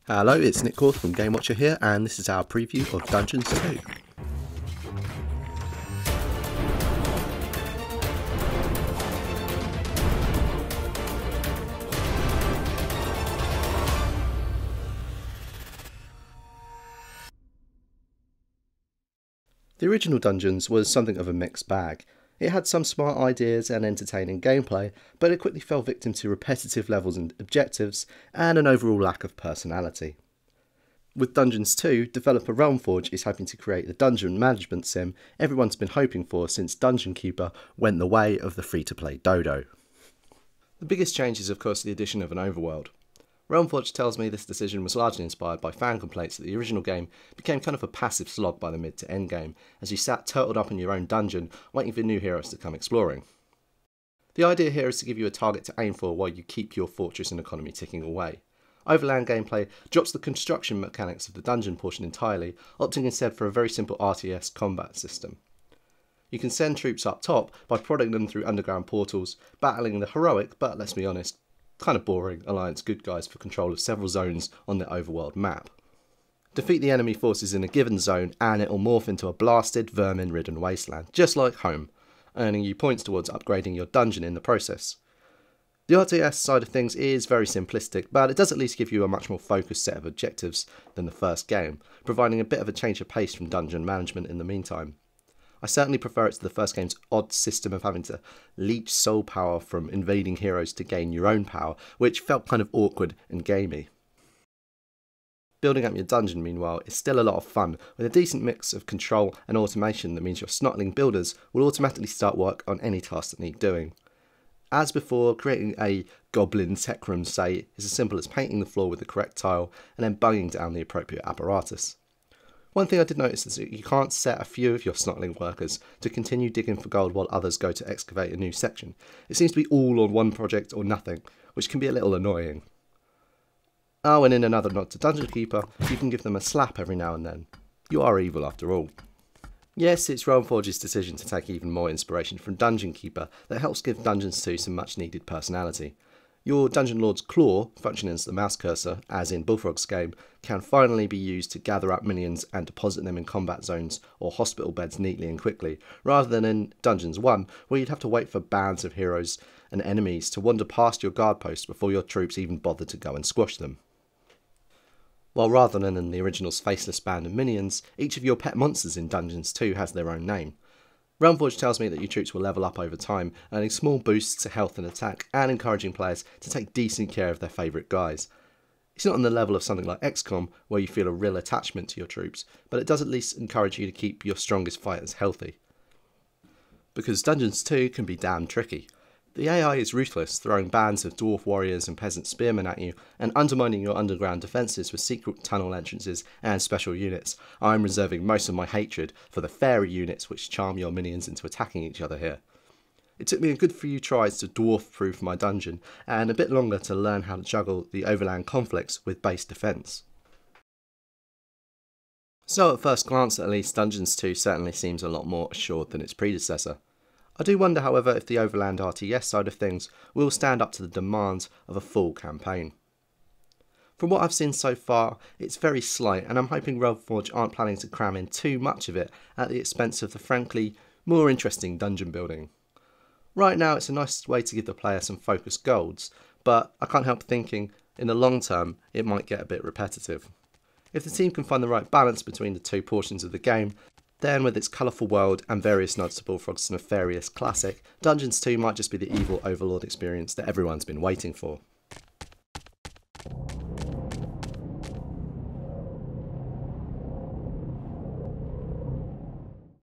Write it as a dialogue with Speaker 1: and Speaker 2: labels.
Speaker 1: Hello, it's Nick Corth from Game Watcher here, and this is our preview of Dungeons 2. The original Dungeons was something of a mixed bag. It had some smart ideas and entertaining gameplay, but it quickly fell victim to repetitive levels and objectives, and an overall lack of personality. With Dungeons 2, developer Realmforge is hoping to create the dungeon management sim everyone's been hoping for since Dungeon Keeper went the way of the free-to-play dodo. The biggest change is of course the addition of an overworld. Realmforge tells me this decision was largely inspired by fan complaints that the original game became kind of a passive slog by the mid to end game, as you sat turtled up in your own dungeon waiting for new heroes to come exploring. The idea here is to give you a target to aim for while you keep your fortress and economy ticking away. Overland gameplay drops the construction mechanics of the dungeon portion entirely, opting instead for a very simple RTS combat system. You can send troops up top by prodding them through underground portals, battling the heroic, but let's be honest, kind of boring Alliance good guys for control of several zones on the overworld map. Defeat the enemy forces in a given zone and it'll morph into a blasted, vermin-ridden wasteland, just like home, earning you points towards upgrading your dungeon in the process. The RTS side of things is very simplistic, but it does at least give you a much more focused set of objectives than the first game, providing a bit of a change of pace from dungeon management in the meantime. I certainly prefer it to the first game's odd system of having to leech soul power from invading heroes to gain your own power, which felt kind of awkward and gamey. Building up your dungeon, meanwhile, is still a lot of fun, with a decent mix of control and automation that means your snotling builders will automatically start work on any task that need doing. As before, creating a goblin tech room, say, is as simple as painting the floor with the correct tile and then bunging down the appropriate apparatus. One thing I did notice is that you can't set a few of your snotling workers to continue digging for gold while others go to excavate a new section. It seems to be all on one project or nothing, which can be a little annoying. Oh, and in another nod to Dungeon Keeper, you can give them a slap every now and then. You are evil after all. Yes, it's Realmforge's decision to take even more inspiration from Dungeon Keeper that helps give Dungeons 2 some much needed personality. Your Dungeon Lord's claw, functioning as the mouse cursor, as in Bullfrog's game, can finally be used to gather up minions and deposit them in combat zones or hospital beds neatly and quickly, rather than in Dungeons 1, where you'd have to wait for bands of heroes and enemies to wander past your guard post before your troops even bothered to go and squash them. While rather than in the original's faceless band of minions, each of your pet monsters in Dungeons 2 has their own name. Realmforge tells me that your troops will level up over time, earning small boosts to health and attack, and encouraging players to take decent care of their favourite guys. It's not on the level of something like XCOM, where you feel a real attachment to your troops, but it does at least encourage you to keep your strongest fighters healthy. Because Dungeons 2 can be damn tricky. The AI is ruthless, throwing bands of dwarf warriors and peasant spearmen at you, and undermining your underground defences with secret tunnel entrances and special units. I'm reserving most of my hatred for the fairy units which charm your minions into attacking each other here. It took me a good few tries to dwarf-proof my dungeon, and a bit longer to learn how to juggle the overland conflicts with base defence. So at first glance at least, Dungeons 2 certainly seems a lot more assured than its predecessor. I do wonder, however, if the Overland RTS side of things will stand up to the demands of a full campaign. From what I've seen so far, it's very slight, and I'm hoping Realmforge aren't planning to cram in too much of it at the expense of the frankly more interesting dungeon building. Right now it's a nice way to give the player some focused golds, but I can't help thinking in the long term it might get a bit repetitive. If the team can find the right balance between the two portions of the game, then with its colourful world and various nods to Bullfrog's nefarious classic, Dungeons 2 might just be the evil overlord experience that everyone's been waiting for.